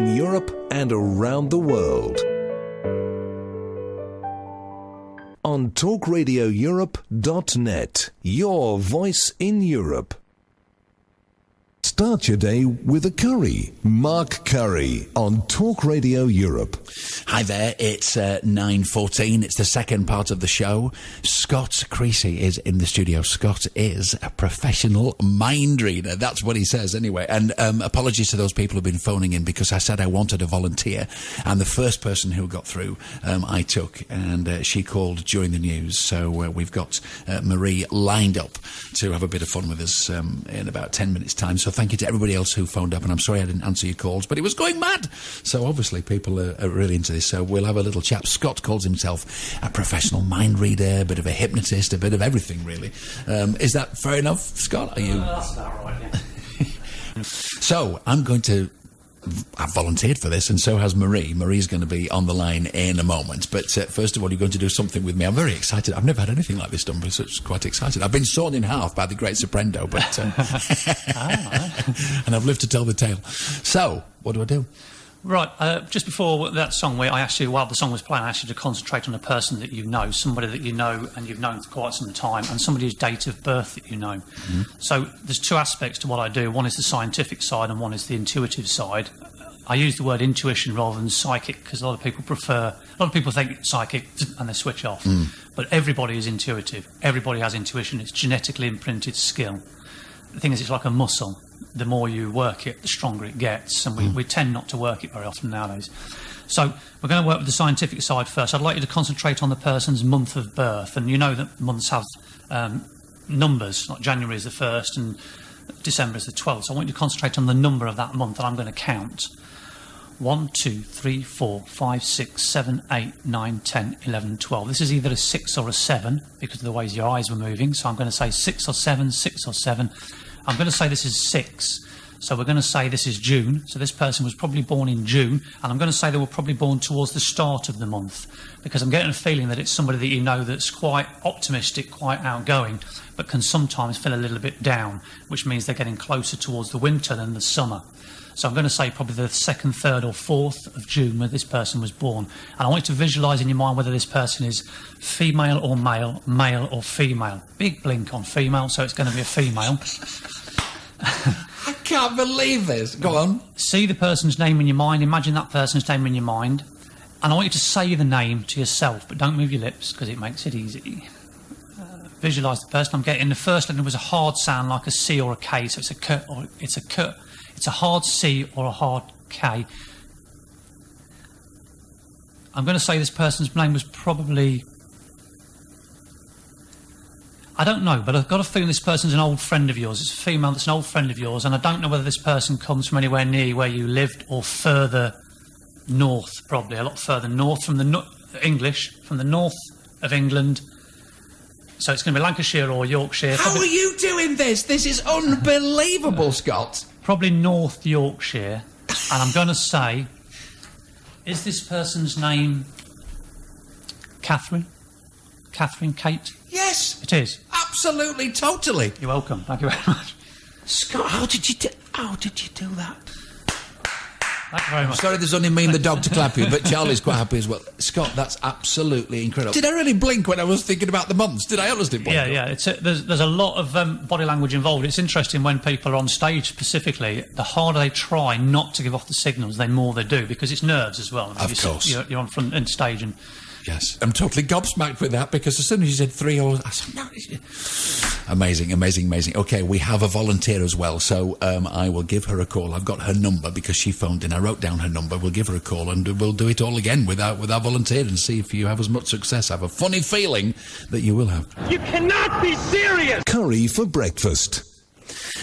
Europe and around the world. On talkradioeurope.net, your voice in Europe. Start your day with a curry. Mark Curry on Talk Radio Europe. Hi there, it's 9:14. It's the second part of the show. Scott Creasy is in the studio. Scott is a professional mind reader. That's what he says anyway. And apologies to those people who've been phoning in because I said I wanted a volunteer. And the first person who got through I took, and she called during the news. So we've got Marie lined up to have a bit of fun with us in about 10 minutes' time. So thank you to everybody else who phoned up, and I'm sorry I didn't answer your calls, but it was going mad. So obviously people are really into this, so we'll have a little chat. Scott calls himself a professional mind reader, a bit of a hypnotist, a bit of everything, really. Is that fair enough, Scott? Are you? That's about right, yeah. So I'm going to... I've volunteered for this, and so has Marie. Marie's going to be on the line in a moment. But first of all, you're going to do something with me. I'm very excited. I've never had anything like this done, but it's quite excited. I've been sawn in half by the great Soprendo, but and I've lived to tell the tale. So, what do I do? Right, just before that song, where I asked you, while the song was playing, I asked you to concentrate on a person that you know, somebody that you know and you've known for quite some time, and somebody's date of birth that you know. Mm-hmm. So there's two aspects to what I do. One is the scientific side and one is the intuitive side. I use the word intuition rather than psychic because a lot of people think psychic and they switch off. But everybody is intuitive. Everybody has intuition. It's genetically imprinted skill. The thing is, it's like a muscle. The more you work it, the stronger it gets, and we tend not to work it very often nowadays. So we're going to work with the scientific side first. I'd like you to concentrate on the person's month of birth, and you know that months have numbers, like January is the 1st and December is the 12th, so I want you to concentrate on the number of that month, and I'm going to count. 1, 2, 3, 4, 5, 6, 7, 8, 9, 10, 11, 12. This is either a 6 or a 7 because of the ways your eyes were moving. So I'm going to say 6 or 7, 6 or 7. I'm going to say this is 6. So we're going to say this is June. So this person was probably born in June. And I'm going to say they were probably born towards the start of the month because I'm getting a feeling that it's somebody that you know that's quite optimistic, quite outgoing, but can sometimes feel a little bit down, which means they're getting closer towards the winter than the summer. So I'm going to say probably the 2nd, 3rd or 4th of June when this person was born. And I want you to visualise in your mind whether this person is female or male, male or female. Big blink on female, so it's going to be a female. I can't believe this. Go on. See the person's name in your mind. Imagine that person's name in your mind. And I want you to say the name to yourself, but don't move your lips because it makes it easy. Visualise the person. I'm getting the first letter was a hard sound like a C or a K, so it's a K or it's a K. It's a hard C or a hard K. I'm going to say this person's name was probably... I don't know, but I've got a feeling this person's an old friend of yours. It's a female that's an old friend of yours, and I don't know whether this person comes from anywhere near where you lived or further north, probably, a lot further north from the English, from the north of England. So it's going to be Lancashire or Yorkshire. How are you doing this? This is unbelievable, Scott. Probably North Yorkshire. And I'm going to say, is this person's name Catherine? Catherine, Kate? Yes. It is. Absolutely, totally. You're welcome. Thank you very much. Scott, how did you do that? Thank you very much. Sorry, there's only me and the dog to clap you, but Charlie's quite happy as well. Scott, that's absolutely incredible. Did I really blink when I was thinking about the months? Did I honestly blink? Yeah. There's a lot of body language involved. It's interesting when people are on stage specifically, the harder they try not to give off the signals, the more they do, because it's nerves as well. Of course. You're on front and stage and... Yes, I'm totally gobsmacked with that because as soon as you said 3 or... I said, no. Amazing. OK, we have a volunteer as well, so I will give her a call. I've got her number because she phoned in. I wrote down her number. We'll give her a call and we'll do it all again with our volunteer and see if you have as much success. I have a funny feeling that you will have. You cannot be serious! Curry for breakfast.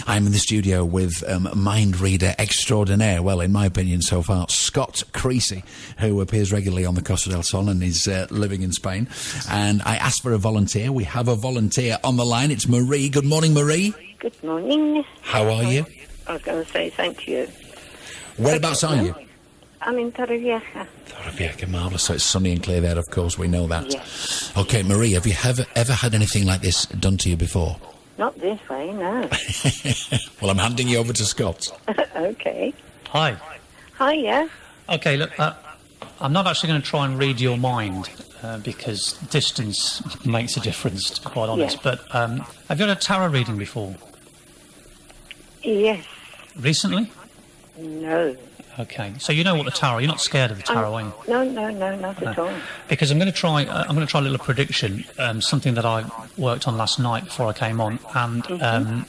I'm in the studio with mind reader extraordinaire, well, in my opinion so far, Scott Creasy, who appears regularly on the Costa del Sol and is living in Spain. And I asked for a volunteer. We have a volunteer on the line. It's Marie. Good morning, Marie. Good morning. How are you? I was going to say thank you. Whereabouts are you? I'm in Torrevieja. Torrevieja, marvellous. So it's sunny and clear there, of course. We know that. Yes. OK, Marie, have you ever had anything like this done to you before? Not this way, no. Well, I'm handing you over to Scott. Okay. Hi. Hiya. Okay, look, I'm not actually going to try and read your mind because distance makes a difference, to be quite honest. Yes. But have you had a tarot reading before? Yes. Recently? No. Okay, so you know what the tarot. You're not scared of the tarot, are you? No, not at all. Because I'm going to try. I'm going to try a little prediction. Something that I worked on last night before I came on, and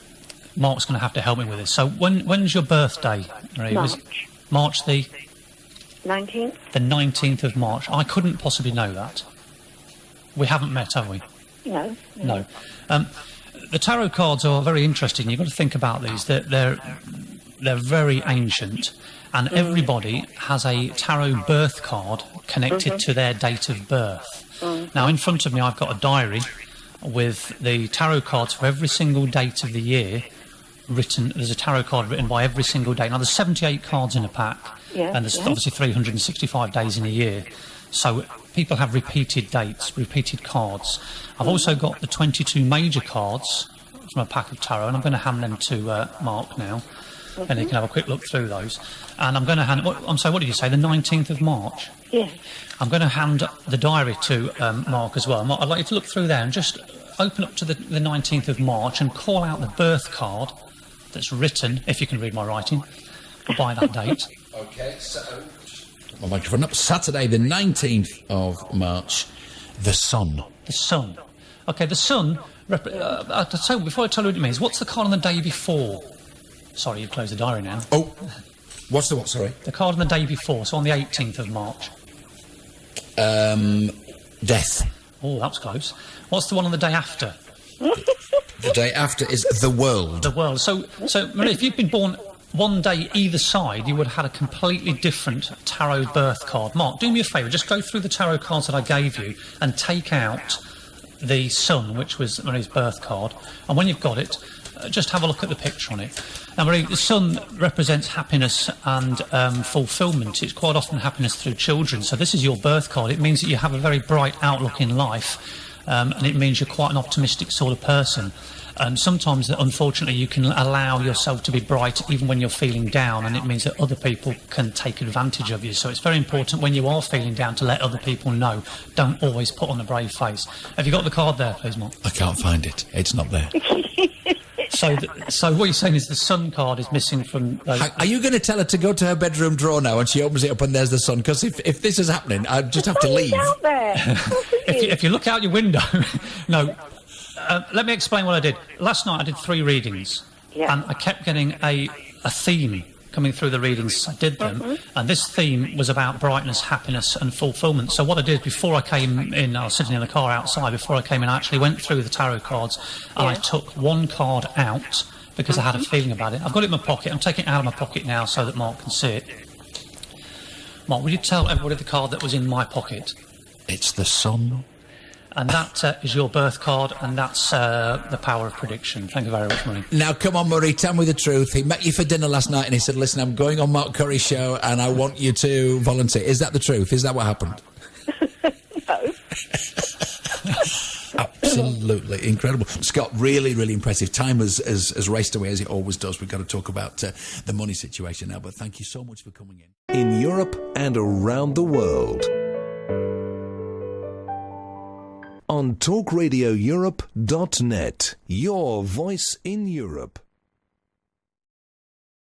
Mark's going to have to help me with this. So when's your birthday, Marie? March. March the 19th? the 19th of March. I couldn't possibly know that. We haven't met, have we? No. No. The tarot cards are very interesting. You've got to think about these. They're very ancient, and everybody has a tarot birth card connected to their date of birth. Now, in front of me, I've got a diary with the tarot cards for every single date of the year written. There's a tarot card written by every single date. Now, there's 78 cards in a pack, and there's obviously 365 days in a year. So people have repeated dates, repeated cards. I've also got the 22 major cards from a pack of tarot, and I'm going to hand them to Mark now, and he can have a quick look through those. And I'm going to hand... I'm sorry, what did you say, the 19th of March? Yes. I'm going to hand the diary to Mark as well. Mark, I'd like you to look through there and just open up to the 19th of March and call out the birth card that's written, if you can read my writing, by that date. Okay, so... My microphone up. Saturday, the 19th of March, the sun. The sun. Okay, the sun... before I tell you what it means, what's the card on the day before? Sorry, you've closed the diary now. Oh, what's the what, sorry? The card on the day before, so on the 18th of March. Death. Oh, that was close. What's the one on the day after? The day after is the world. The world. So Marie, if you'd been born one day either side, you would have had a completely different tarot birth card. Mark, do me a favour, just go through the tarot cards that I gave you and take out the sun, which was Marie's birth card, and when you've got it, just have a look at the picture on it. Now, Marie, the sun represents happiness and fulfilment. It's quite often happiness through children, so this is your birth card. It means that you have a very bright outlook in life, and it means you're quite an optimistic sort of person. Sometimes, unfortunately, you can allow yourself to be bright even when you're feeling down, and it means that other people can take advantage of you. So it's very important when you are feeling down to let other people know. Don't always put on a brave face. Have you got the card there, please, Mark? I can't find it. It's not there. So what you're saying is the sun card is missing from those... Are you going to tell her to go to her bedroom drawer now and she opens it up and there's the sun? Because if this is happening, I just have to leave. It's out there. If you look out your window... No. Let me explain what I did. Last night I did 3 readings, and I kept getting a theme coming through the readings. I did them, and this theme was about brightness, happiness and fulfilment. So what I did before I came in, I was sitting in the car outside, before I came in I actually went through the tarot cards, and I took one card out because I had a feeling about it. I've got it in my pocket. I'm taking it out of my pocket now so that Mark can see it. Mark, will you tell everybody the card that was in my pocket? It's the sun. And that is your birth card, and that's the power of prediction. Thank you very much, Murray. Now, come on, Murray, tell me the truth. He met you for dinner last night and he said, listen, I'm going on Mark Curry's show and I want you to volunteer. Is that the truth? Is that what happened? No. Absolutely incredible. Scott, really, really impressive. Time has raced away as it always does. We've got to talk about the money situation now, but thank you so much for coming in. In Europe and around the world. On talkradioeurope.net, your voice in Europe.